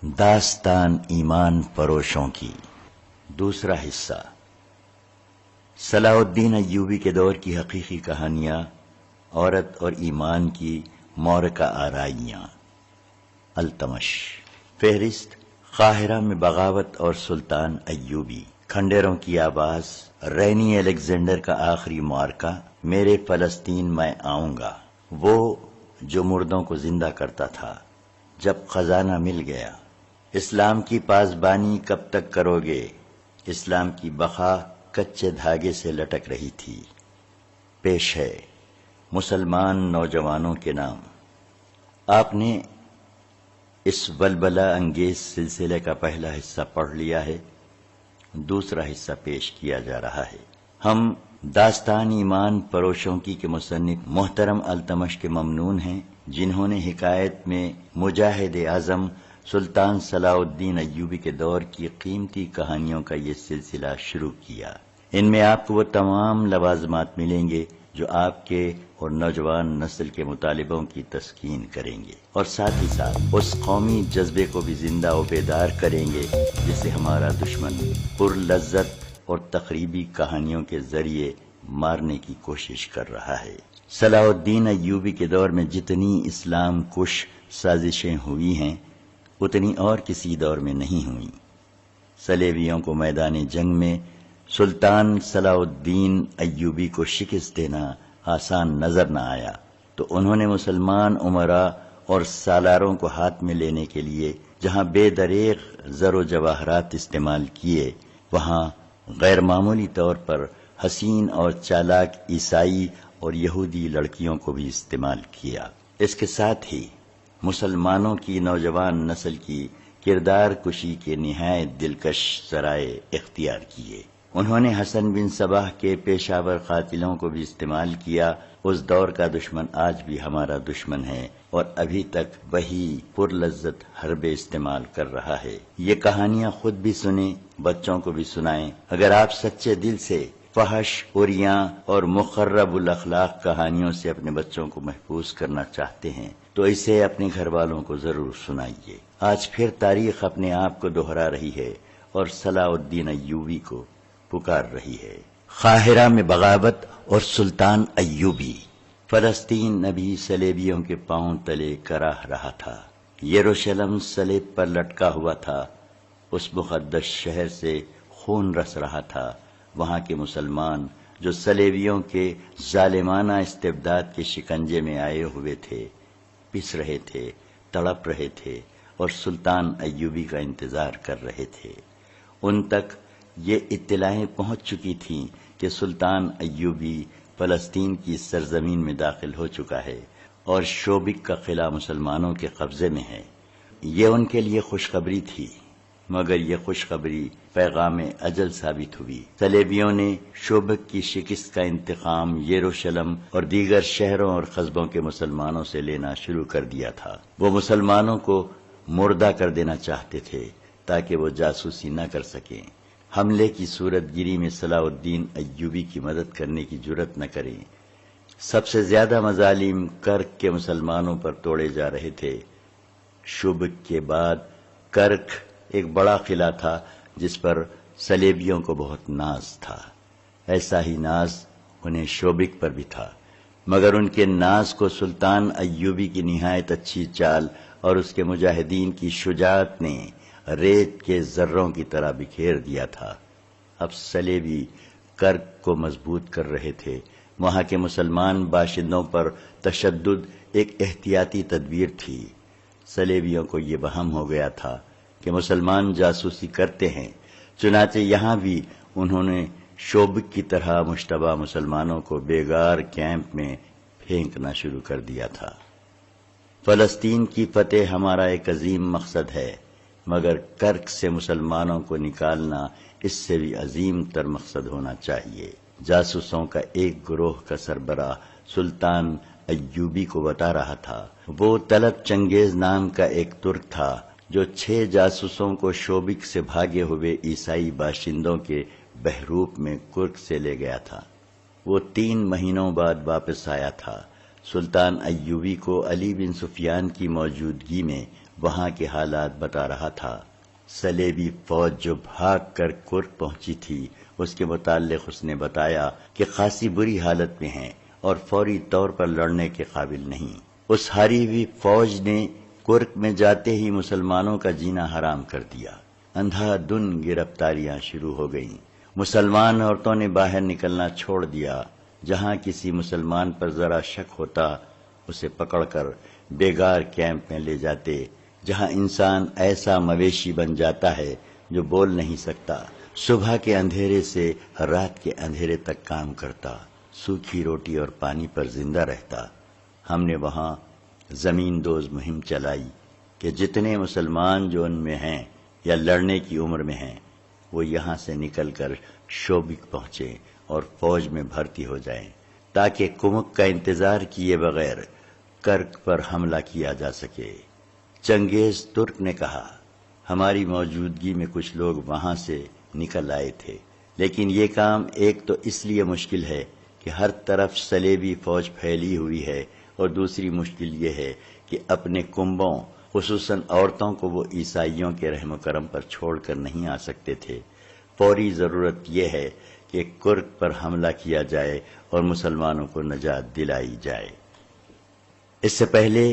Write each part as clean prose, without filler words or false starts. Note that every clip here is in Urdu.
داستان ایمان فروشوں کی دوسرا حصہ، صلاح الدین ایوبی کے دور کی حقیقی کہانیاں، عورت اور ایمان کی معرکہ آرائیاں۔ التمش۔ فہرست: قاہرہ میں بغاوت اور سلطان ایوبی، کھنڈیروں کی آواز، رینی الیگزینڈر کا آخری معرکہ، میرے فلسطین میں آؤں گا، وہ جو مردوں کو زندہ کرتا تھا، جب خزانہ مل گیا، اسلام کی پاسبانی کب تک کرو گے، اسلام کی بقا کچے دھاگے سے لٹک رہی تھی۔ پیش ہے مسلمان نوجوانوں کے نام۔ آپ نے اس ولولہ انگیز سلسلے کا پہلا حصہ پڑھ لیا ہے، دوسرا حصہ پیش کیا جا رہا ہے۔ ہم داستان ایمان فروشوں کی کے مصنف محترم التمش کے ممنون ہیں، جنہوں نے حکایت میں مجاہد اعظم سلطان صلاح الدین ایوبی کے دور کی قیمتی کہانیوں کا یہ سلسلہ شروع کیا۔ ان میں آپ کو وہ تمام لوازمات ملیں گے جو آپ کے اور نوجوان نسل کے مطالبوں کی تسکین کریں گے، اور ساتھ ہی ساتھ اس قومی جذبے کو بھی زندہ و بیدار کریں گے جسے ہمارا دشمن پر لذت اور تقریبی کہانیوں کے ذریعے مارنے کی کوشش کر رہا ہے۔ صلاح الدین ایوبی کے دور میں جتنی اسلام کش سازشیں ہوئی ہیں، اتنی اور کسی دور میں نہیں ہوئیں۔ صلیبیوں کو میدان جنگ میں سلطان صلاح الدین ایوبی کو شکست دینا آسان نظر نہ آیا، تو انہوں نے مسلمان امراء اور سالاروں کو ہاتھ میں لینے کے لیے جہاں بے دریغ زر و جواہرات استعمال کیے، وہاں غیر معمولی طور پر حسین اور چالاک عیسائی اور یہودی لڑکیوں کو بھی استعمال کیا۔ اس کے ساتھ ہی مسلمانوں کی نوجوان نسل کی کردار کشی کے نہایت دلکش ذرائع اختیار کیے۔ انہوں نے حسن بن صباح کے پیشہ ور قاتلوں کو بھی استعمال کیا۔ اس دور کا دشمن آج بھی ہمارا دشمن ہے اور ابھی تک وہی پرلذت حربے استعمال کر رہا ہے۔ یہ کہانیاں خود بھی سنیں، بچوں کو بھی سنائیں۔ اگر آپ سچے دل سے فحش، عریاں اور مخرب الاخلاق کہانیوں سے اپنے بچوں کو محفوظ کرنا چاہتے ہیں تو اسے اپنے گھر والوں کو ضرور سنائیے۔ آج پھر تاریخ اپنے آپ کو دہرا رہی ہے اور صلاح الدین ایوبی کو پکار رہی ہے۔ قاہرہ میں بغاوت اور سلطان ایوبی۔ فلسطین ابھی صلیبیوں کے پاؤں تلے کراہ رہا تھا۔ یروشلم صلیب پر لٹکا ہوا تھا، اس مقدس شہر سے خون رس رہا تھا۔ وہاں کے مسلمان جو صلیبیوں کے ظالمانہ استبداد کے شکنجے میں آئے ہوئے تھے، پس رہے تھے، تڑپ رہے تھے اور سلطان ایوبی کا انتظار کر رہے تھے۔ ان تک یہ اطلاعیں پہنچ چکی تھیں کہ سلطان ایوبی فلسطین کی سرزمین میں داخل ہو چکا ہے اور شوبک کا قلعہ مسلمانوں کے قبضے میں ہے۔ یہ ان کے لیے خوشخبری تھی، مگر یہ خوشخبری پیغام اجل ثابت ہوئی۔ صلیبیوں نے شوبک کی شکست کا انتقام یروشلم اور دیگر شہروں اور قصبوں کے مسلمانوں سے لینا شروع کر دیا تھا۔ وہ مسلمانوں کو مردہ کر دینا چاہتے تھے تاکہ وہ جاسوسی نہ کر سکیں، حملے کی صورت گیری میں صلاح الدین ایوبی کی مدد کرنے کی جرت نہ کریں۔ سب سے زیادہ مظالم کرک کے مسلمانوں پر توڑے جا رہے تھے۔ شوبک کے بعد کرک ایک بڑا قلعہ تھا جس پر صلیبیوں کو بہت ناز تھا۔ ایسا ہی ناز انہیں شوبک پر بھی تھا، مگر ان کے ناز کو سلطان ایوبی کی نہایت اچھی چال اور اس کے مجاہدین کی شجاعت نے ریت کے ذروں کی طرح بکھیر دیا تھا۔ اب صلیبی کرک کو مضبوط کر رہے تھے۔ وہاں کے مسلمان باشندوں پر تشدد ایک احتیاطی تدبیر تھی۔ صلیبیوں کو یہ وہم ہو گیا تھا کہ مسلمان جاسوسی کرتے ہیں، چنانچہ یہاں بھی انہوں نے شوبک کی طرح مشتبہ مسلمانوں کو بیگار کیمپ میں پھینکنا شروع کر دیا تھا۔ فلسطین کی فتح ہمارا ایک عظیم مقصد ہے، مگر کرک سے مسلمانوں کو نکالنا اس سے بھی عظیم تر مقصد ہونا چاہیے۔ جاسوسوں کا ایک گروہ کا سربراہ سلطان ایوبی کو بتا رہا تھا۔ وہ طلب چنگیز نام کا ایک ترک تھا جو 6 جاسوسوں کو شوبک سے بھاگے ہوئے عیسائی باشندوں کے بحروپ میں کرک سے لے گیا تھا۔ وہ 3 مہینوں بعد واپس آیا تھا۔ سلطان ایوبی کو علی بن سفیان کی موجودگی میں وہاں کے حالات بتا رہا تھا۔ صلیبی فوج جو بھاگ کر کرک پہنچی تھی، اس کے متعلق اس نے بتایا کہ خاصی بری حالت میں ہیں اور فوری طور پر لڑنے کے قابل نہیں۔ اس ہاری ہوئی فوج نے کرک میں جاتے ہی مسلمانوں کا جینا حرام کر دیا۔ اندھا دن گرفتاریاں شروع ہو گئیں۔ مسلمان عورتوں نے باہر نکلنا چھوڑ دیا۔ جہاں کسی مسلمان پر ذرا شک ہوتا اسے پکڑ کر بیگار کیمپ میں لے جاتے، جہاں انسان ایسا مویشی بن جاتا ہے جو بول نہیں سکتا، صبح کے اندھیرے سے رات کے اندھیرے تک کام کرتا، سوکھی روٹی اور پانی پر زندہ رہتا۔ ہم نے وہاں زمین دوز مہم چلائی کہ جتنے مسلمان جو ان میں ہیں یا لڑنے کی عمر میں ہیں وہ یہاں سے نکل کر شوبک پہنچے اور فوج میں بھرتی ہو جائیں، تاکہ کمک کا انتظار کیے بغیر کرک پر حملہ کیا جا سکے۔ چنگیز ترک نے کہا، ہماری موجودگی میں کچھ لوگ وہاں سے نکل آئے تھے، لیکن یہ کام ایک تو اس لیے مشکل ہے کہ ہر طرف صلیبی فوج پھیلی ہوئی ہے، اور دوسری مشکل یہ ہے کہ اپنے کنبوں خصوصاً عورتوں کو وہ عیسائیوں کے رحم و کرم پر چھوڑ کر نہیں آ سکتے تھے۔ فوری ضرورت یہ ہے کہ کرک پر حملہ کیا جائے اور مسلمانوں کو نجات دلائی جائے۔ اس سے پہلے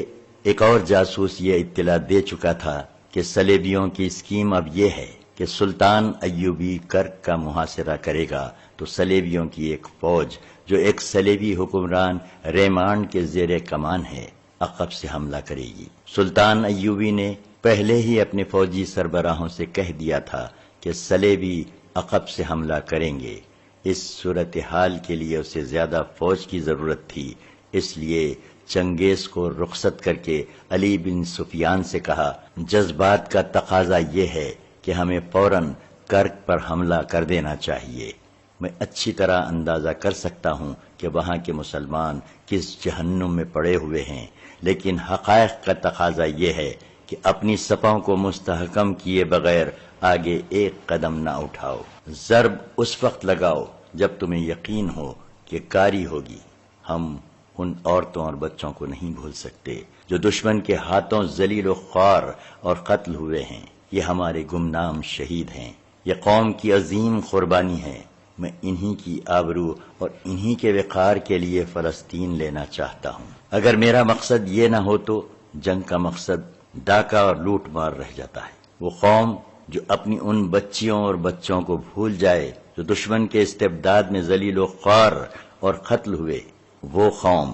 ایک اور جاسوس یہ اطلاع دے چکا تھا کہ صلیبیوں کی اسکیم اب یہ ہے کہ سلطان ایوبی کرک کا محاصرہ کرے گا تو صلیبیوں کی ایک فوج جو ایک صلیبی حکمران ریمانڈ کے زیر کمان ہے عقب سے حملہ کرے گی۔ سلطان ایوبی نے پہلے ہی اپنے فوجی سربراہوں سے کہہ دیا تھا کہ صلیبی عقب سے حملہ کریں گے۔ اس صورتحال کے لیے اسے زیادہ فوج کی ضرورت تھی، اس لیے چنگیز کو رخصت کر کے علی بن سفیان سے کہا، جذبات کا تقاضا یہ ہے کہ ہمیں فوراً کرک پر حملہ کر دینا چاہیے۔ میں اچھی طرح اندازہ کر سکتا ہوں کہ وہاں کے مسلمان کس جہنم میں پڑے ہوئے ہیں، لیکن حقائق کا تقاضا یہ ہے کہ اپنی صفوں کو مستحکم کیے بغیر آگے ایک قدم نہ اٹھاؤ۔ ضرب اس وقت لگاؤ جب تمہیں یقین ہو کہ کاری ہوگی۔ ہم ان عورتوں اور بچوں کو نہیں بھول سکتے جو دشمن کے ہاتھوں ذلیل و خوار اور قتل ہوئے ہیں۔ یہ ہمارے گمنام شہید ہیں، یہ قوم کی عظیم قربانی ہے۔ میں انہی کی آبرو اور انہی کے وقار کے لیے فلسطین لینا چاہتا ہوں۔ اگر میرا مقصد یہ نہ ہو تو جنگ کا مقصد ڈاکہ اور لوٹ مار رہ جاتا ہے۔ وہ قوم جو اپنی ان بچیوں اور بچوں کو بھول جائے جو دشمن کے استبداد میں ذلیل و خوار اور قتل ہوئے، وہ قوم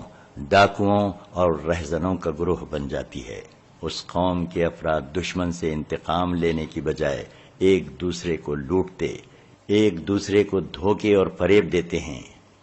ڈاکوؤں اور رہزنوں کا گروہ بن جاتی ہے۔ اس قوم کے افراد دشمن سے انتقام لینے کی بجائے ایک دوسرے کو لوٹتے، ایک دوسرے کو دھوکے اور فریب دیتے ہیں۔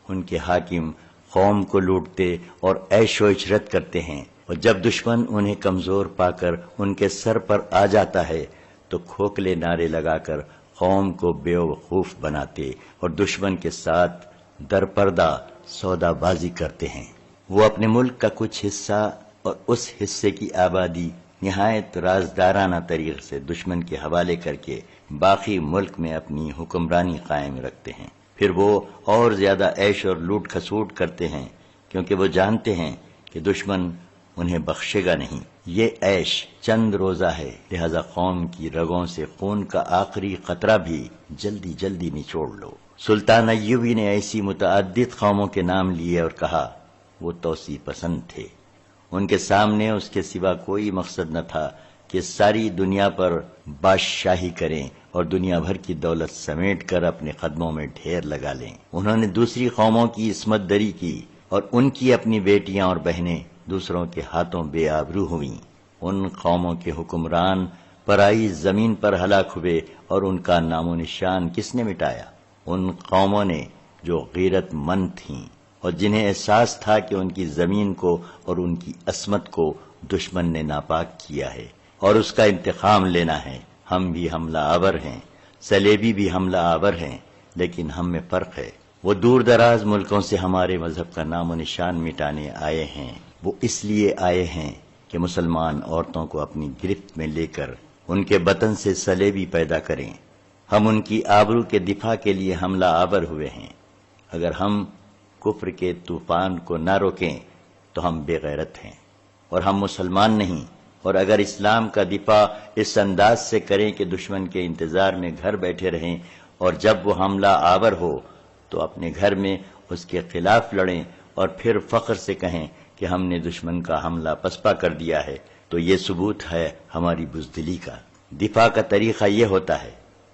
ان کے حاکم قوم کو لوٹتے اور عیش و عشرت کرتے ہیں، اور جب دشمن انہیں کمزور پا کر ان کے سر پر آ جاتا ہے تو کھوکھلے نعرے لگا کر قوم کو بے وقوف بناتے اور دشمن کے ساتھ درپردہ سودا بازی کرتے ہیں۔ وہ اپنے ملک کا کچھ حصہ اور اس حصے کی آبادی نہایت رازدارانہ طریقے سے دشمن کے حوالے کر کے باقی ملک میں اپنی حکمرانی قائم رکھتے ہیں۔ پھر وہ اور زیادہ عیش اور لوٹ کھسوٹ کرتے ہیں، کیونکہ وہ جانتے ہیں کہ دشمن انہیں بخشے گا نہیں۔ یہ عیش چند روزہ ہے، لہذا قوم کی رگوں سے خون کا آخری قطرہ بھی جلدی جلدی نچوڑ لو۔ سلطان ایوبی نے ایسی متعدد قوموں کے نام لیے اور کہا وہ توسیع پسند تھے۔ ان کے سامنے اس کے سوا کوئی مقصد نہ تھا کہ ساری دنیا پر بادشاہی کریں اور دنیا بھر کی دولت سمیٹ کر اپنے قدموں میں ڈھیر لگا لیں۔ انہوں نے دوسری قوموں کی عصمت دری کی اور ان کی اپنی بیٹیاں اور بہنیں دوسروں کے ہاتھوں بے آبرو ہوئیں۔ ان قوموں کے حکمران پرائی زمین پر ہلاک ہوئے اور ان کا نام و نشان کس نے مٹایا؟ ان قوموں نے جو غیرت مند تھیں اور جنہیں احساس تھا کہ ان کی زمین کو اور ان کی عصمت کو دشمن نے ناپاک کیا ہے اور اس کا انتقام لینا ہے۔ ہم بھی حملہ آور ہیں، صلیبی بھی حملہ آور ہیں، لیکن ہم میں فرق ہے۔ وہ دور دراز ملکوں سے ہمارے مذہب کا نام و نشان مٹانے آئے ہیں۔ وہ اس لیے آئے ہیں کہ مسلمان عورتوں کو اپنی گرفت میں لے کر ان کے بطن سے صلیبی پیدا کریں۔ ہم ان کی آبرو کے دفاع کے لیے حملہ آور ہوئے ہیں۔ اگر ہم کفر کے طوفان کو نہ روکیں تو ہم بے غیرت ہیں، اور ہم مسلمان نہیں، اور اگر اسلام کا دفاع اس انداز سے کریں کہ دشمن کے انتظار میں گھر بیٹھے رہیں اور جب وہ حملہ آور ہو تو اپنے گھر میں اس کے خلاف لڑیں اور پھر فخر سے کہیں کہ ہم نے دشمن کا حملہ پسپا کر دیا ہے، تو یہ ثبوت ہے ہماری بزدلی کا۔ دفاع کا طریقہ یہ ہوتا ہے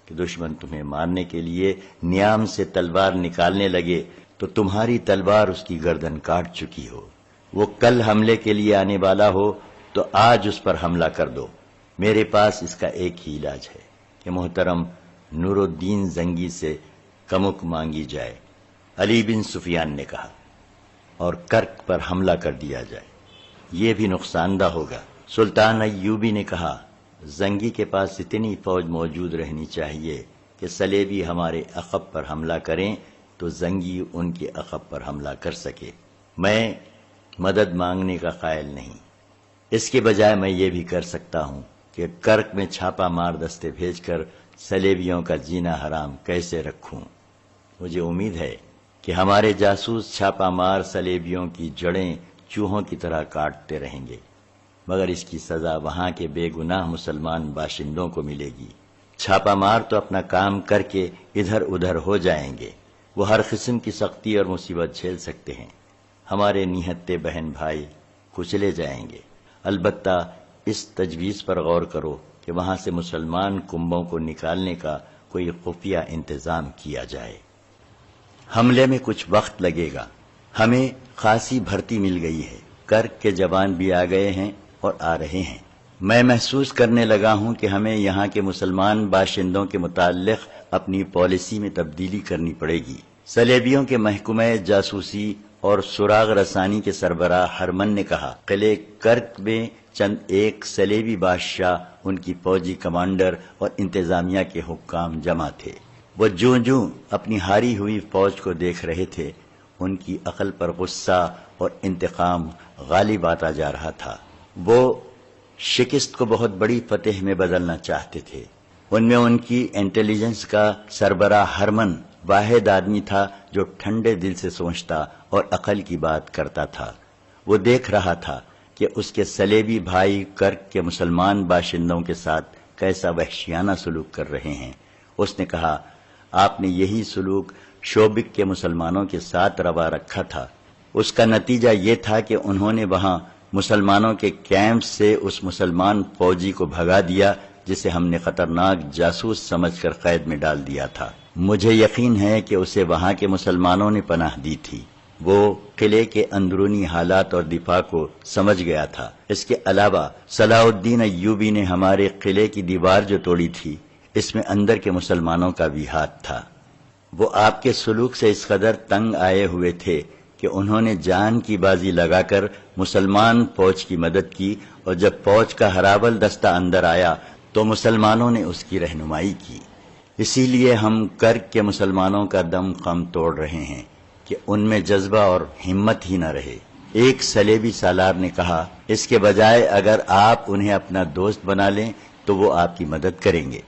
کہ دشمن تمہیں مارنے کے لیے نیام سے تلوار نکالنے لگے تو تمہاری تلوار اس کی گردن کاٹ چکی ہو، وہ کل حملے کے لیے آنے والا ہو تو آج اس پر حملہ کر دو۔ میرے پاس اس کا ایک ہی علاج ہے کہ محترم نور الدین زنگی سے کمک مانگی جائے، علی بن سفیان نے کہا، اور کرک پر حملہ کر دیا جائے، یہ بھی نقصان دہ ہوگا۔ سلطان ایوبی نے کہا، زنگی کے پاس اتنی فوج موجود رہنی چاہیے کہ صلیبی ہمارے عقب پر حملہ کریں تو زنگی ان کے عقب پر حملہ کر سکے۔ میں مدد مانگنے کا قائل نہیں، اس کے بجائے میں یہ بھی کر سکتا ہوں کہ کرک میں چھاپا مار دستے بھیج کر صلیبیوں کا جینا حرام کیسے رکھوں۔ مجھے امید ہے کہ ہمارے جاسوس چھاپا مار صلیبیوں کی جڑیں چوہوں کی طرح کاٹتے رہیں گے، مگر اس کی سزا وہاں کے بے گناہ مسلمان باشندوں کو ملے گی۔ چھاپا مار تو اپنا کام کر کے ادھر ادھر ہو جائیں گے، وہ ہر قسم کی سختی اور مصیبت جھیل سکتے ہیں، ہمارے نہتے بہن بھائی کچلے جائیں گے۔ البتہ اس تجویز پر غور کرو کہ وہاں سے مسلمان کنبوں کو نکالنے کا کوئی خفیہ انتظام کیا جائے۔ حملے میں کچھ وقت لگے گا، ہمیں خاصی بھرتی مل گئی ہے، کرک کے جوان بھی آ گئے ہیں اور آ رہے ہیں۔ میں محسوس کرنے لگا ہوں کہ ہمیں یہاں کے مسلمان باشندوں کے متعلق اپنی پالیسی میں تبدیلی کرنی پڑے گی۔ صلیبیوں کے محکمہ جاسوسی اور سراغ رسانی کے سربراہ ہرمن نے کہا، قلعے کرک میں چند ایک صلیبی بادشاہ، ان کی فوجی کمانڈر اور انتظامیہ کے حکام جمع تھے۔ وہ جوں جوں اپنی ہاری ہوئی فوج کو دیکھ رہے تھے، ان کی عقل پر غصہ اور انتقام غالب آتا جا رہا تھا۔ وہ شکست کو بہت بڑی فتح میں بدلنا چاہتے تھے۔ ان میں ان کی انٹیلیجنس کا سربراہ ہرمن واحد آدمی تھا جو ٹھنڈے دل سے سوچتا اور عقل کی بات کرتا تھا۔ وہ دیکھ رہا تھا کہ اس کے صلیبی بھائی کرک کے مسلمان باشندوں کے ساتھ کیسا وحشیانہ سلوک کر رہے ہیں۔ اس نے کہا، آپ نے یہی سلوک شوبک کے مسلمانوں کے ساتھ روا رکھا تھا۔ اس کا نتیجہ یہ تھا کہ انہوں نے وہاں مسلمانوں کے کیمپ سے اس مسلمان فوجی کو بھگا دیا جسے ہم نے خطرناک جاسوس سمجھ کر قید میں ڈال دیا تھا۔ مجھے یقین ہے کہ اسے وہاں کے مسلمانوں نے پناہ دی تھی۔ وہ قلعے کے اندرونی حالات اور دفاع کو سمجھ گیا تھا۔ اس کے علاوہ صلاح الدین ایوبی نے ہمارے قلعے کی دیوار جو توڑی تھی، اس میں اندر کے مسلمانوں کا بھی ہاتھ تھا۔ وہ آپ کے سلوک سے اس قدر تنگ آئے ہوئے تھے کہ انہوں نے جان کی بازی لگا کر مسلمان فوج کی مدد کی، اور جب فوج کا ہراول دستہ اندر آیا تو مسلمانوں نے اس کی رہنمائی کی۔ اسی لیے ہم کرک کے مسلمانوں کا دم خم توڑ رہے ہیں کہ ان میں جذبہ اور ہمت ہی نہ رہے۔ ایک صلیبی سالار نے کہا، اس کے بجائے اگر آپ انہیں اپنا دوست بنا لیں تو وہ آپ کی مدد کریں گے۔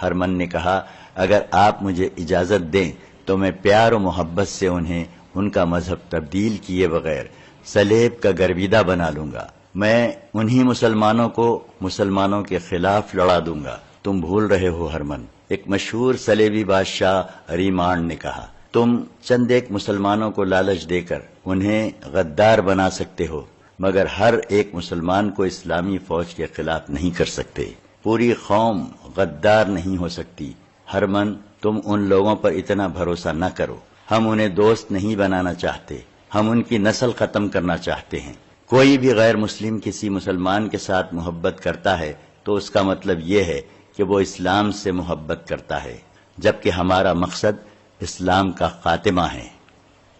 ہرمن نے کہا، اگر آپ مجھے اجازت دیں تو میں پیار و محبت سے انہیں ان کا مذہب تبدیل کیے بغیر صلیب کا گرویدہ بنا لوں گا۔ میں انہی مسلمانوں کو مسلمانوں کے خلاف لڑا دوں گا۔ تم بھول رہے ہو ہرمن، ایک مشہور صلیبی بادشاہ ریمانڈ نے کہا، تم چند ایک مسلمانوں کو لالچ دے کر انہیں غدار بنا سکتے ہو، مگر ہر ایک مسلمان کو اسلامی فوج کے خلاف نہیں کر سکتے۔ پوری قوم غدار نہیں ہو سکتی۔ ہرمن، تم ان لوگوں پر اتنا بھروسہ نہ کرو، ہم انہیں دوست نہیں بنانا چاہتے، ہم ان کی نسل ختم کرنا چاہتے ہیں۔ کوئی بھی غیر مسلم کسی مسلمان کے ساتھ محبت کرتا ہے تو اس کا مطلب یہ ہے کہ وہ اسلام سے محبت کرتا ہے، جبکہ ہمارا مقصد اسلام کا خاتمہ ہے۔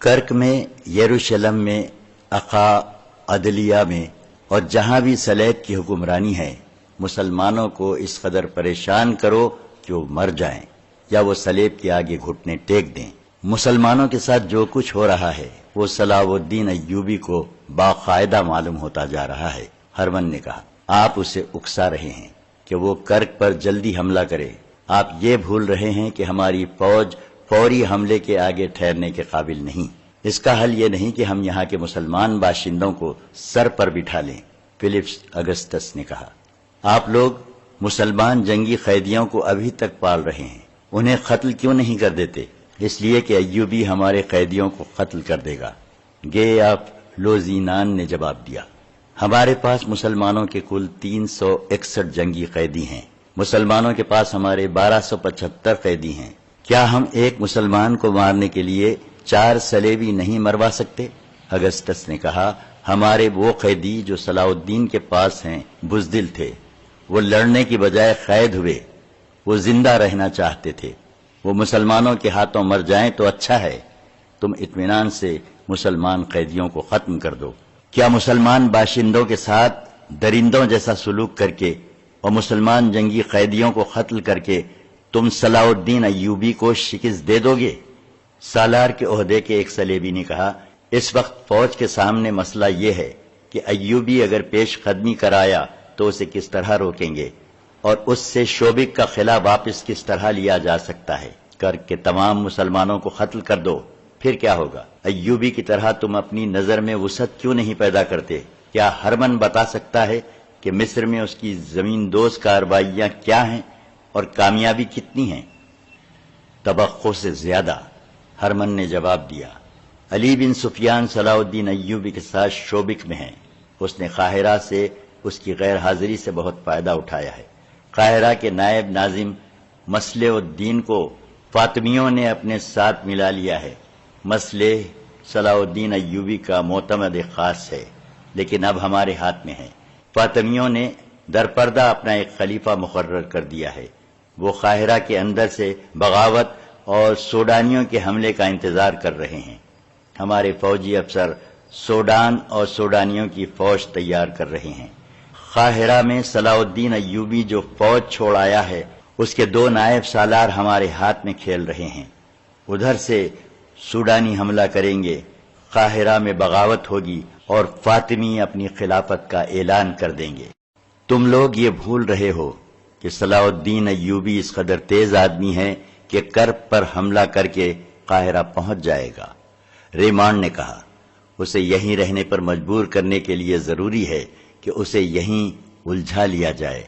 کرک میں، یروشلم میں، عقا، عدلیہ میں اور جہاں بھی صلیب کی حکمرانی ہے، مسلمانوں کو اس قدر پریشان کرو کہ وہ مر جائیں یا وہ صلیب کے آگے گھٹنے ٹیک دیں۔ مسلمانوں کے ساتھ جو کچھ ہو رہا ہے وہ صلاح الدین ایوبی کو باقاعدہ معلوم ہوتا جا رہا ہے۔ ہرمن نے کہا، آپ اسے اکسا رہے ہیں کہ وہ کرک پر جلدی حملہ کرے۔ آپ یہ بھول رہے ہیں کہ ہماری فوج فوری حملے کے آگے ٹھہرنے کے قابل نہیں۔ اس کا حل یہ نہیں کہ ہم یہاں کے مسلمان باشندوں کو سر پر بٹھا لیں۔ فلپس اگسٹس نے کہا، آپ لوگ مسلمان جنگی قیدیوں کو ابھی تک پال رہے ہیں، انہیں قتل کیوں نہیں کر دیتے؟ اس لیے کہ ایوبی ہمارے قیدیوں کو قتل کر دے گا۔ گے آف لوزینان نے جواب دیا، ہمارے پاس مسلمانوں کے کل 361 جنگی قیدی ہیں، مسلمانوں کے پاس ہمارے 1275 قیدی ہیں، کیا ہم ایک مسلمان کو مارنے کے لیے 4 صلیبی نہیں مروا سکتے؟ اگسٹس نے کہا، ہمارے وہ قیدی جو صلاح الدین کے پاس ہیں بزدل تھے، وہ لڑنے کی بجائے قید ہوئے، وہ زندہ رہنا چاہتے تھے، وہ مسلمانوں کے ہاتھوں مر جائیں تو اچھا ہے، تم اطمینان سے مسلمان قیدیوں کو ختم کر دو۔ کیا مسلمان باشندوں کے ساتھ درندوں جیسا سلوک کر کے اور مسلمان جنگی قیدیوں کو قتل کر کے تم صلاح الدین ایوبی کو شکست دے دو گے؟ سالار کے عہدے کے ایک صلیبی نے کہا، اس وقت فوج کے سامنے مسئلہ یہ ہے کہ ایوبی اگر پیش قدمی کرایا تو اسے کس طرح روکیں گے، اور اس سے شوبک کا قلعہ واپس کس طرح لیا جا سکتا ہے؟ کر کے تمام مسلمانوں کو قتل کر دو، پھر کیا ہوگا؟ ایوبی کی طرح تم اپنی نظر میں وسعت کیوں نہیں پیدا کرتے؟ کیا ہرمن بتا سکتا ہے کہ مصر میں اس کی زمین دوز کارروائیاں کیا ہیں اور کامیابی کتنی ہیں؟ توقع سے زیادہ، ہرمن نے جواب دیا۔ علی بن سفیان صلاح الدین ایوبی کے ساتھ شوبک میں ہیں، اس نے قاہرہ سے اس کی غیر حاضری سے بہت فائدہ اٹھایا ہے۔ قاہرہ کے نائب ناظم مصلح الدین کو فاطمیوں نے اپنے ساتھ ملا لیا ہے۔ مصلح صلاح الدین ایوبی کا معتمد خاص ہے، لیکن اب ہمارے ہاتھ میں ہے۔ فاطمیوں نے درپردہ اپنا ایک خلیفہ مقرر کر دیا ہے، وہ قاہرہ کے اندر سے بغاوت اور سوڈانیوں کے حملے کا انتظار کر رہے ہیں۔ ہمارے فوجی افسر سوڈان اور سوڈانیوں کی فوج تیار کر رہے ہیں۔ قاہرہ میں صلاح الدین ایوبی جو فوج چھوڑ آیا ہے، اس کے 2 نائب سالار ہمارے ہاتھ میں کھیل رہے ہیں۔ ادھر سے سوڈانی حملہ کریں گے، قاہرہ میں بغاوت ہوگی اور فاطمی اپنی خلافت کا اعلان کر دیں گے۔ تم لوگ یہ بھول رہے ہو کہ صلاح الدین ایوبی اس قدر تیز آدمی ہے کہ کرب پر حملہ کر کے قاہرہ پہنچ جائے گا۔ ریمانڈ نے کہا، اسے یہیں رہنے پر مجبور کرنے کے لیے ضروری ہے کہ اسے یہیں الجھا لیا جائے۔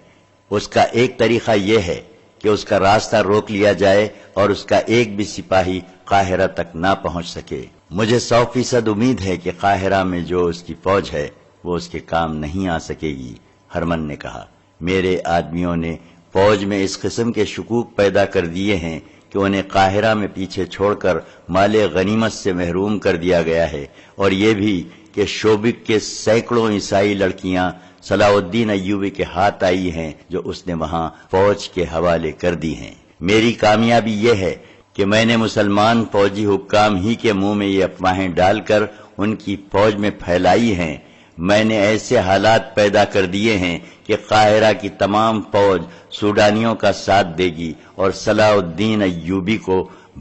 اس کا ایک طریقہ یہ ہے کہ اس کا راستہ روک لیا جائے اور اس کا ایک بھی سپاہی قاہرہ تک نہ پہنچ سکے۔ مجھے 100% امید ہے کہ قاہرہ میں جو اس کی فوج ہے وہ اس کے کام نہیں آ سکے گی۔ ہرمن نے کہا، میرے آدمیوں نے فوج میں اس قسم کے شکوک پیدا کر دیے ہیں کہ انہیں قاہرہ میں پیچھے چھوڑ کر مال غنیمت سے محروم کر دیا گیا ہے، اور یہ بھی کہ شوبک کے سینکڑوں عیسائی لڑکیاں صلاح الدین ایوبی کے ہاتھ آئی ہیں جو اس نے وہاں فوج کے حوالے کر دی ہیں۔ میری کامیابی یہ ہے کہ میں نے مسلمان فوجی حکام ہی کے منہ میں یہ افواہیں ڈال کر ان کی فوج میں پھیلائی ہیں۔ میں نے ایسے حالات پیدا کر دیے ہیں کہ قاہرہ کی تمام فوج سوڈانیوں کا ساتھ دے گی اور صلاح الدین ایوبی کو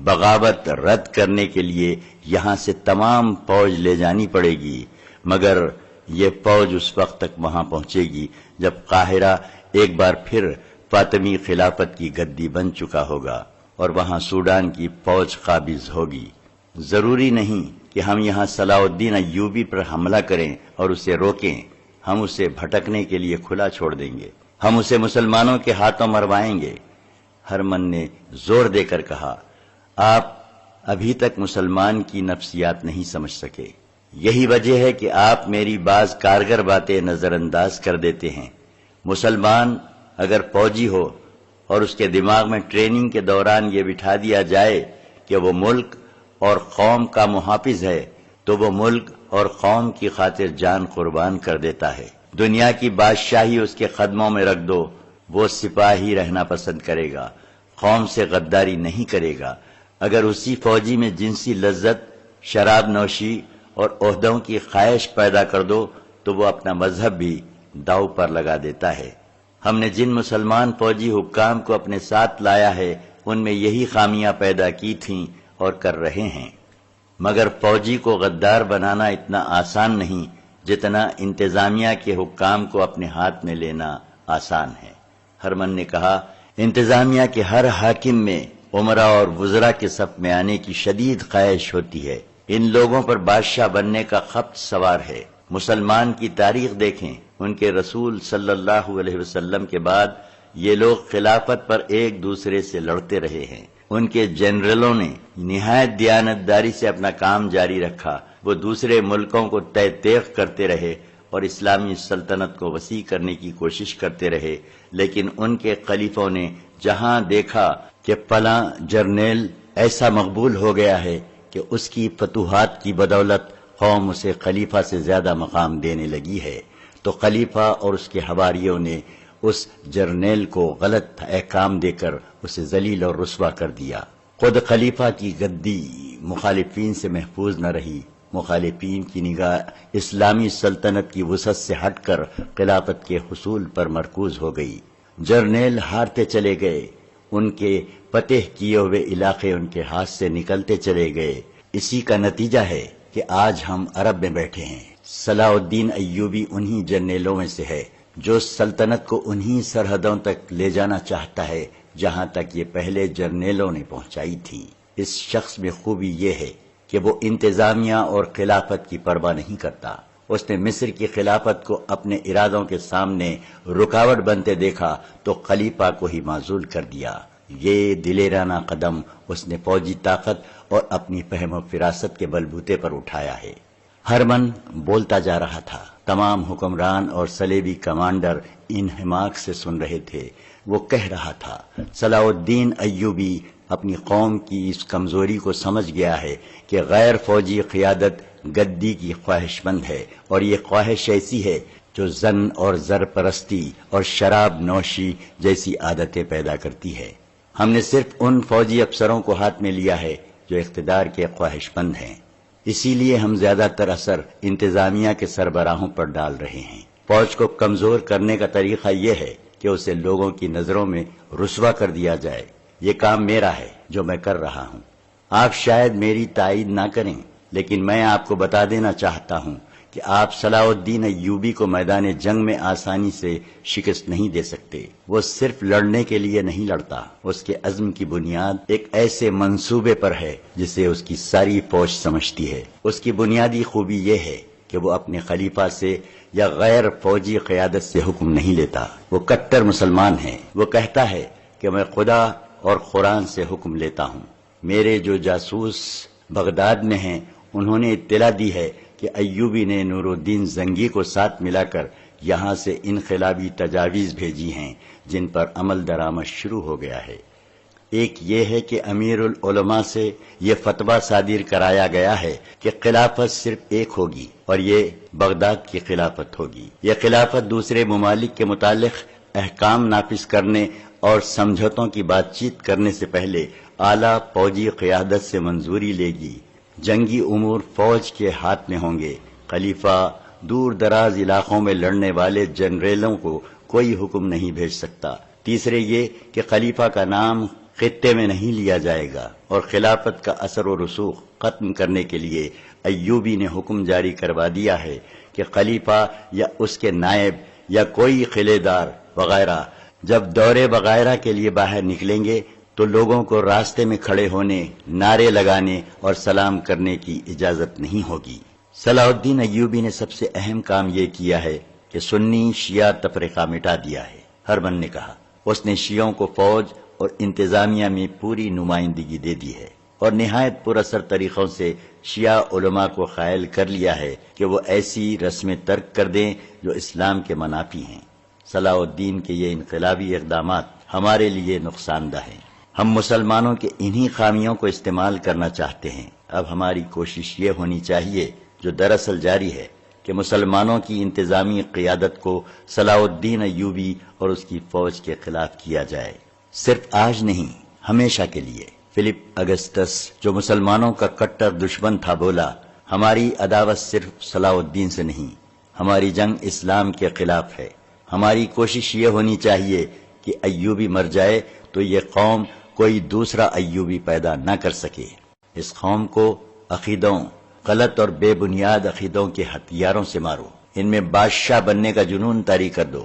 بغاوت رد کرنے کے لیے یہاں سے تمام فوج لے جانی پڑے گی، مگر یہ فوج اس وقت تک وہاں پہنچے گی جب قاہرہ ایک بار پھر فاطمی خلافت کی گدی بن چکا ہوگا اور وہاں سوڈان کی فوج قابض ہوگی۔ ضروری نہیں کہ ہم یہاں صلاح الدین ایوبی پر حملہ کریں اور اسے روکیں، ہم اسے بھٹکنے کے لیے کھلا چھوڑ دیں گے، ہم اسے مسلمانوں کے ہاتھوں مروائیں گے۔ ہرمن نے زور دے کر کہا، آپ ابھی تک مسلمان کی نفسیات نہیں سمجھ سکے، یہی وجہ ہے کہ آپ میری بعض کارگر باتیں نظر انداز کر دیتے ہیں۔ مسلمان اگر فوجی ہو اور اس کے دماغ میں ٹریننگ کے دوران یہ بٹھا دیا جائے کہ وہ ملک اور قوم کا محافظ ہے، تو وہ ملک اور قوم کی خاطر جان قربان کر دیتا ہے۔ دنیا کی بادشاہی اس کے قدموں میں رکھ دو، وہ سپاہی رہنا پسند کرے گا، قوم سے غداری نہیں کرے گا۔ اگر اسی فوجی میں جنسی لذت، شراب نوشی اور عہدوں کی خواہش پیدا کر دو تو وہ اپنا مذہب بھی داؤ پر لگا دیتا ہے۔ ہم نے جن مسلمان فوجی حکام کو اپنے ساتھ لایا ہے ان میں یہی خامیاں پیدا کی تھیں اور کر رہے ہیں، مگر فوجی کو غدار بنانا اتنا آسان نہیں جتنا انتظامیہ کے حکام کو اپنے ہاتھ میں لینا آسان ہے۔ ہرمن نے کہا، انتظامیہ کے ہر حاکم میں امراء اور وزراء کے صف میں آنے کی شدید خواہش ہوتی ہے، ان لوگوں پر بادشاہ بننے کا خبت سوار ہے۔ مسلمان کی تاریخ دیکھیں، ان کے رسول صلی اللہ علیہ وسلم کے بعد یہ لوگ خلافت پر ایک دوسرے سے لڑتے رہے ہیں۔ ان کے جنرلوں نے نہایت دیانتداری سے اپنا کام جاری رکھا، وہ دوسرے ملکوں کو تہ تیغ کرتے رہے اور اسلامی سلطنت کو وسیع کرنے کی کوشش کرتے رہے، لیکن ان کے خلیفوں نے جہاں دیکھا کہ فلاں جرنیل ایسا مقبول ہو گیا ہے کہ اس کی فتوحات کی بدولت قوم اسے خلیفہ سے زیادہ مقام دینے لگی ہے، تو خلیفہ اور اس کے حواریوں نے اس جرنیل کو غلط احکام دے کر اسے ذلیل اور رسوا کر دیا۔ خود خلیفہ کی گدی مخالفین سے محفوظ نہ رہی، مخالفین کی نگاہ اسلامی سلطنت کی وسعت سے ہٹ کر خلافت کے حصول پر مرکوز ہو گئی۔ جرنیل ہارتے چلے گئے، ان کے فتح کیے ہوئے علاقے ان کے ہاتھ سے نکلتے چلے گئے۔ اسی کا نتیجہ ہے کہ آج ہم عرب میں بیٹھے ہیں۔ صلاح الدین ایوبی انہی جرنیلوں میں سے ہے جو سلطنت کو انہی سرحدوں تک لے جانا چاہتا ہے جہاں تک یہ پہلے جرنیلوں نے پہنچائی تھی۔ اس شخص میں خوبی یہ ہے کہ وہ انتظامیہ اور خلافت کی پرواہ نہیں کرتا۔ اس نے مصر کی خلافت کو اپنے ارادوں کے سامنے رکاوٹ بنتے دیکھا تو خلیفہ کو ہی معزول کر دیا۔ یہ دلیرانہ قدم اس نے فوجی طاقت اور اپنی فہم و فراست کے بلبوتے پر اٹھایا ہے۔ ہرمن بولتا جا رہا تھا، تمام حکمران اور صلیبی کمانڈر انہماک سے سن رہے تھے۔ وہ کہہ رہا تھا، صلاح الدین ایوبی اپنی قوم کی اس کمزوری کو سمجھ گیا ہے کہ غیر فوجی قیادت گدی کی خواہش مند ہے، اور یہ خواہش ایسی ہے جو زن اور زر پرستی اور شراب نوشی جیسی عادتیں پیدا کرتی ہے۔ ہم نے صرف ان فوجی افسروں کو ہاتھ میں لیا ہے جو اقتدار کے خواہش مند ہیں، اسی لیے ہم زیادہ تر اثر انتظامیہ کے سربراہوں پر ڈال رہے ہیں۔ فوج کو کمزور کرنے کا طریقہ یہ ہے کہ اسے لوگوں کی نظروں میں رسوا کر دیا جائے۔ یہ کام میرا ہے جو میں کر رہا ہوں۔ آپ شاید میری تائید نہ کریں، لیکن میں آپ کو بتا دینا چاہتا ہوں کہ آپ صلاح الدین ایوبی کو میدان جنگ میں آسانی سے شکست نہیں دے سکتے۔ وہ صرف لڑنے کے لیے نہیں لڑتا، اس کے عزم کی بنیاد ایک ایسے منصوبے پر ہے جسے اس کی ساری فوج سمجھتی ہے۔ اس کی بنیادی خوبی یہ ہے کہ وہ اپنے خلیفہ سے یا غیر فوجی قیادت سے حکم نہیں لیتا۔ وہ کٹر مسلمان ہے۔ وہ کہتا ہے کہ میں خدا اور قرآن سے حکم لیتا ہوں۔ میرے جو جاسوس بغداد میں ہیں انہوں نے اطلاع دی ہے کہ ایوبی نے نور الدین زنگی کو ساتھ ملا کر یہاں سے انقلابی تجاویز بھیجی ہیں جن پر عمل درآمد شروع ہو گیا ہے۔ ایک یہ ہے کہ امیر العلماء سے یہ فتویٰ صادر کرایا گیا ہے کہ خلافت صرف ایک ہوگی اور یہ بغداد کی خلافت ہوگی۔ یہ خلافت دوسرے ممالک کے متعلق احکام نافذ کرنے اور سمجھوتوں کی بات چیت کرنے سے پہلے اعلیٰ فوجی قیادت سے منظوری لے گی۔ جنگی امور فوج کے ہاتھ میں ہوں گے۔ خلیفہ دور دراز علاقوں میں لڑنے والے جنرلوں کو کوئی حکم نہیں بھیج سکتا۔ تیسرے یہ کہ خلیفہ کا نام خطے میں نہیں لیا جائے گا، اور خلافت کا اثر و رسوخ ختم کرنے کے لیے ایوبی نے حکم جاری کروا دیا ہے کہ خلیفہ یا اس کے نائب یا کوئی قلعے دار وغیرہ جب دورے وغیرہ کے لیے باہر نکلیں گے تو لوگوں کو راستے میں کھڑے ہونے، نعرے لگانے اور سلام کرنے کی اجازت نہیں ہوگی۔ صلاح الدین ایوبی نے سب سے اہم کام یہ کیا ہے کہ سنی شیعہ تفرقہ مٹا دیا ہے۔ ہرمن نے کہا، اس نے شیعوں کو فوج اور انتظامیہ میں پوری نمائندگی دے دی ہے اور نہایت پر اثر طریقوں سے شیعہ علماء کو قائل کر لیا ہے کہ وہ ایسی رسمیں ترک کر دیں جو اسلام کے منافی ہیں۔ صلاح الدین کے یہ انقلابی اقدامات ہمارے لیے نقصان دہ ہیں۔ ہم مسلمانوں کے انہی خامیوں کو استعمال کرنا چاہتے ہیں۔ اب ہماری کوشش یہ ہونی چاہیے، جو دراصل جاری ہے، کہ مسلمانوں کی انتظامی قیادت کو صلاح الدین ایوبی اور اس کی فوج کے خلاف کیا جائے، صرف آج نہیں، ہمیشہ کے لیے۔ فلپ اگسٹس جو مسلمانوں کا کٹر دشمن تھا بولا، ہماری عداوت صرف صلاح الدین سے نہیں، ہماری جنگ اسلام کے خلاف ہے۔ ہماری کوشش یہ ہونی چاہیے کہ ایوبی مر جائے تو یہ قوم کوئی دوسرا ایوبی پیدا نہ کر سکے۔ اس قوم کو عقیدوں، غلط اور بے بنیاد عقیدوں کے ہتھیاروں سے مارو، ان میں بادشاہ بننے کا جنون طاری کر دو،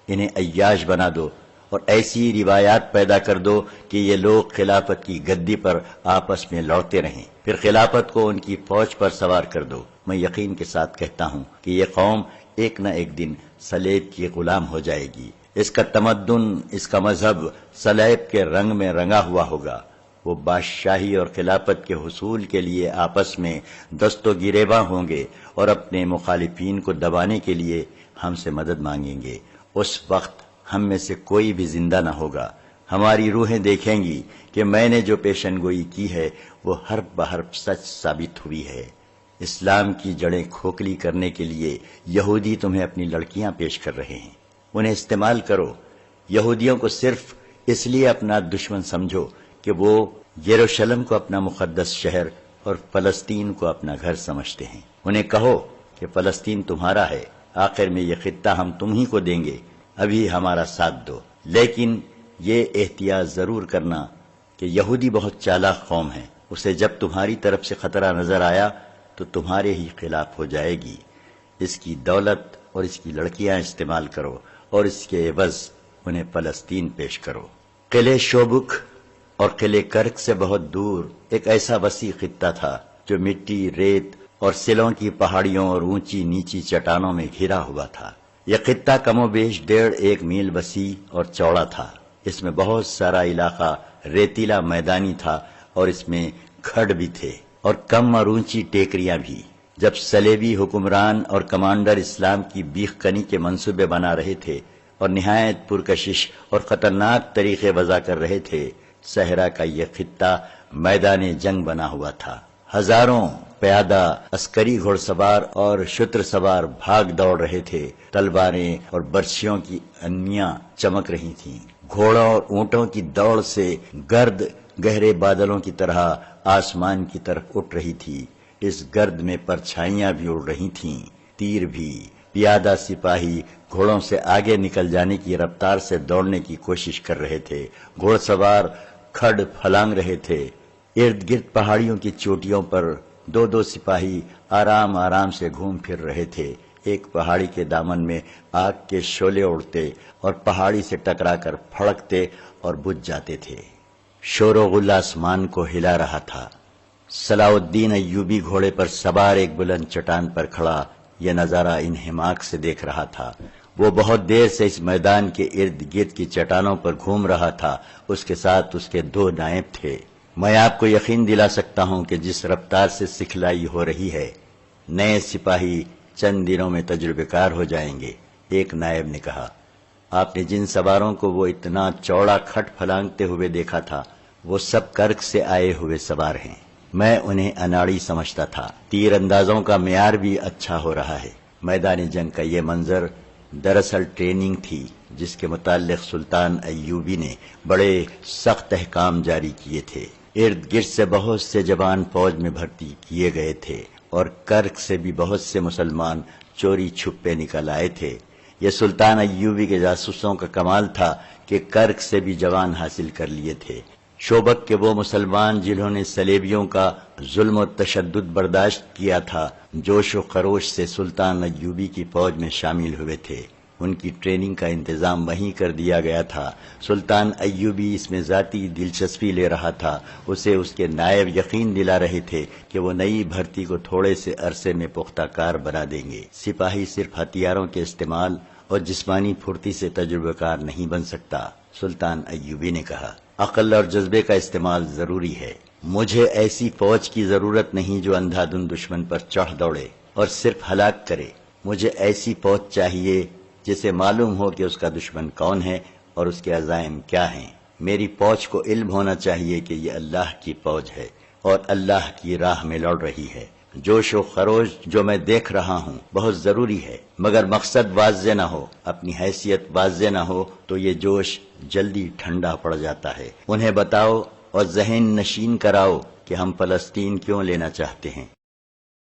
انہیں عیاش بنا دو اور ایسی روایات پیدا کر دو کہ یہ لوگ خلافت کی گدی پر آپس میں لڑتے رہیں، پھر خلافت کو ان کی فوج پر سوار کر دو۔ میں یقین کے ساتھ کہتا ہوں کہ یہ قوم ایک نہ ایک دن صلیب کی غلام ہو جائے گی۔ اس کا تمدن، اس کا مذہب صلیب کے رنگ میں رنگا ہوا ہوگا۔ وہ بادشاہی اور خلافت کے حصول کے لیے آپس میں دست و گریباں ہوں گے اور اپنے مخالفین کو دبانے کے لیے ہم سے مدد مانگیں گے۔ اس وقت ہم میں سے کوئی بھی زندہ نہ ہوگا۔ ہماری روحیں دیکھیں گی کہ میں نے جو پیشن گوئی کی ہے وہ حرف بحرف سچ ثابت ہوئی ہے۔ اسلام کی جڑیں کھوکھلی کرنے کے لیے یہودی تمہیں اپنی لڑکیاں پیش کر رہے ہیں، انہیں استعمال کرو۔ یہودیوں کو صرف اس لیے اپنا دشمن سمجھو کہ وہ یروشلم کو اپنا مقدس شہر اور فلسطین کو اپنا گھر سمجھتے ہیں۔ انہیں کہو کہ فلسطین تمہارا ہے، آخر میں یہ خطہ ہم تم ہی کو دیں گے، ابھی ہمارا ساتھ دو۔ لیکن یہ احتیاط ضرور کرنا کہ یہودی بہت چالاک قوم ہے، اسے جب تمہاری طرف سے خطرہ نظر آیا تو تمہارے ہی خلاف ہو جائے گی۔ اس کی دولت اور اس کی لڑکیاں استعمال کرو اور اس کے عوض انہیں فلسطین پیش کرو۔ قلعے شوبک اور قلعے کرک سے بہت دور ایک ایسا وسیع خطہ تھا جو مٹی، ریت اور سلوں کی پہاڑیوں اور اونچی نیچی چٹانوں میں گھرا ہوا تھا۔ یہ خطہ کم و بیش 1.5 میل وسیع اور چوڑا تھا۔ اس میں بہت سارا علاقہ ریتیلا میدانی تھا اور اس میں کھڈ بھی تھے اور کم اور اونچی ٹیکریاں بھی۔ جب صلیبی حکمران اور کمانڈر اسلام کی بیخ کنی کے منصوبے بنا رہے تھے اور نہایت پرکشش اور خطرناک طریقے وضع کر رہے تھے، صحرا کا یہ خطہ میدان جنگ بنا ہوا تھا۔ ہزاروں پیادہ، عسکری گھوڑ سوار اور شتر سوار بھاگ دوڑ رہے تھے۔ تلواریں اور برچھیوں کی انیاں چمک رہی تھیں۔ گھوڑوں اور اونٹوں کی دوڑ سے گرد گہرے بادلوں کی طرح آسمان کی طرف اٹھ رہی تھی۔ اس گرد میں پرچھائیاں بھی اڑ رہی تھیں، تیر بھی۔ پیادہ سپاہی گھوڑوں سے آگے نکل جانے کی رفتار سے دوڑنے کی کوشش کر رہے تھے۔ گھوڑ سوار کھڈ پھلانگ رہے تھے۔ ارد گرد پہاڑیوں کی چوٹیوں پر 2 سپاہی آرام آرام سے گھوم پھر رہے تھے۔ ایک پہاڑی کے دامن میں آگ کے شعلے اڑتے اور پہاڑی سے ٹکرا کر پھڑکتے اور بجھ جاتے تھے۔ شور و غل آسمان کو ہلا رہا تھا۔ صلاح الدین ایوبی گھوڑے پر سوار ایک بلند چٹان پر کھڑا یہ نظارہ انہماک سے دیکھ رہا تھا۔ وہ بہت دیر سے اس میدان کے ارد گرد کی چٹانوں پر گھوم رہا تھا۔ اس کے ساتھ اس کے 2 نائب تھے۔ میں آپ کو یقین دلا سکتا ہوں کہ جس رفتار سے سکھلائی ہو رہی ہے، نئے سپاہی چند دنوں میں تجربے کار ہو جائیں گے۔ ایک نائب نے کہا، آپ نے جن سواروں کو وہ اتنا چوڑا کھٹ پھلانگتے ہوئے دیکھا تھا، وہ سب کرک سے آئے ہوئے سوار ہیں۔ میں انہیں اناڑی سمجھتا تھا۔ تیر اندازوں کا معیار بھی اچھا ہو رہا ہے۔ میدان جنگ کا یہ منظر دراصل ٹریننگ تھی جس کے متعلق سلطان ایوبی نے بڑے سخت احکام جاری کیے تھے۔ ارد گرد سے بہت سے جوان فوج میں بھرتی کیے گئے تھے اور کرک سے بھی بہت سے مسلمان چوری چھپے نکل آئے تھے۔ یہ سلطان ایوبی کے جاسوسوں کا کمال تھا کہ کرک سے بھی جوان حاصل کر لیے تھے۔ شوبک کے وہ مسلمان جنہوں نے صلیبیوں کا ظلم و تشدد برداشت کیا تھا، جوش و خروش سے سلطان ایوبی کی فوج میں شامل ہوئے تھے۔ ان کی ٹریننگ کا انتظام وہیں کر دیا گیا تھا۔ سلطان ایوبی اس میں ذاتی دلچسپی لے رہا تھا۔ اسے اس کے نائب یقین دلا رہے تھے کہ وہ نئی بھرتی کو تھوڑے سے عرصے میں پختہ کار بنا دیں گے۔ سپاہی صرف ہتھیاروں کے استعمال اور جسمانی پھرتی سے تجربہ کار نہیں بن سکتا۔ سلطان ایوبی نے کہا، عقل اور جذبے کا استعمال ضروری ہے۔ مجھے ایسی فوج کی ضرورت نہیں جو اندھا دھند دشمن پر چڑھ دوڑے اور صرف ہلاک کرے۔ مجھے ایسی فوج چاہیے جسے معلوم ہو کہ اس کا دشمن کون ہے اور اس کے عزائم کیا ہیں۔ میری فوج کو علم ہونا چاہیے کہ یہ اللہ کی فوج ہے اور اللہ کی راہ میں لڑ رہی ہے۔ جوش و خروش جو میں دیکھ رہا ہوں بہت ضروری ہے، مگر مقصد واضح نہ ہو، اپنی حیثیت واضح نہ ہو تو یہ جوش جلدی ٹھنڈا پڑ جاتا ہے۔ انہیں بتاؤ اور ذہن نشین کراؤ کہ ہم فلسطین کیوں لینا چاہتے ہیں۔